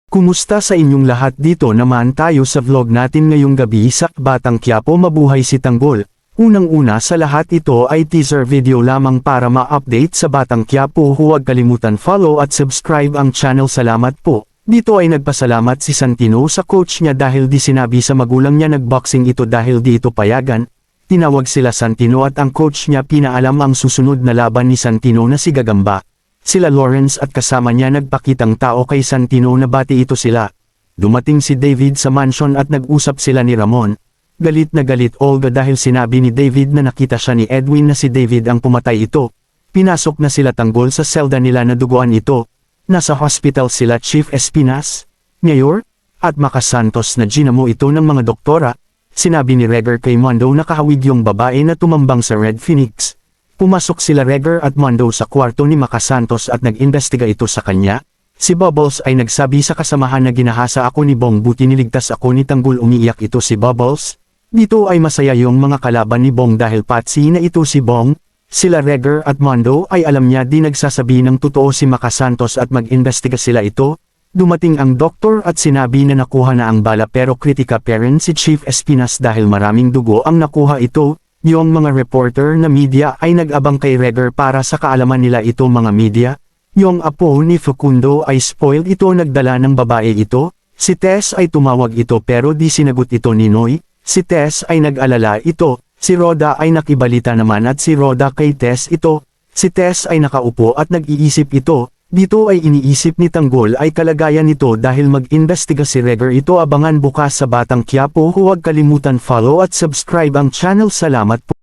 Kumusta sa inyong lahat? Dito naman tayo sa vlog natin ngayong gabi sa Batang Quiapo. Mabuhay si Tanggol. Unang-una sa lahat, ito ay teaser video lamang para ma-update sa Batang Quiapo. Huwag kalimutan follow at subscribe ang channel. Salamat po. Dito ay nagpasalamat si Santino sa coach niya dahil di sinabi sa magulang niya nagboxing ito dahil di ito payagan. Tinawag sila Santino at ang coach niya pinaalam ang susunod na laban ni Santino na si Gagamba. Sila Lawrence at kasama niya nagpakitang tao kay Santino na bati ito sila. Dumating si David sa mansion at nag-usap sila ni Ramon. Galit na galit Olga dahil sinabi ni David na nakita siya ni Edwin na si David ang pumatay ito. Pinasok na sila Tanggol sa selda nila na duguan ito. Nasa hospital sila Chief Espinas, Mayor, at Makasantos na ginamo ito ng mga doktora. Sinabi ni Regger kay Mondo na kahawig yung babae na tumambang sa Red Phoenix. Pumasok sila Regger at Mondo sa kwarto ni Makasantos at nag-imbestiga ito sa kanya. Si Bubbles ay nagsabi sa kasamahan na ginahasa ako ni Bong buti niligtas ako ni Tanggol. Umiiyak ito si Bubbles. Dito ay masaya yung mga kalaban ni Bong dahil patsi na ito si Bong. Sila Regger at Mondo ay alam niya di nagsasabi ng totoo si Makasantos at mag-imbestiga sila ito. Dumating ang doktor at sinabi na nakuha na ang bala pero kritika pa rin si Chief Espinas dahil maraming dugo ang nakuha ito. Yung mga reporter na media ay nag-abang kay Regger para sa kaalaman nila ito mga media. Yung apo ni Facundo ay spoiled ito nagdala ng babae ito. Si Tess ay tumawag ito pero di sinagot ito ni Noy. Si Tess ay nag-alala ito. Si Roda ay nakibalita naman at si Roda kay Tess ito. Si Tess ay nakaupo at nag-iisip ito. Dito ay iniisip ni Tanggol ay kalagayan nito dahil mag-imbestiga si Regger ito. Abangan bukas sa Batang Quiapo. Huwag kalimutan follow at subscribe ang channel. Salamat po.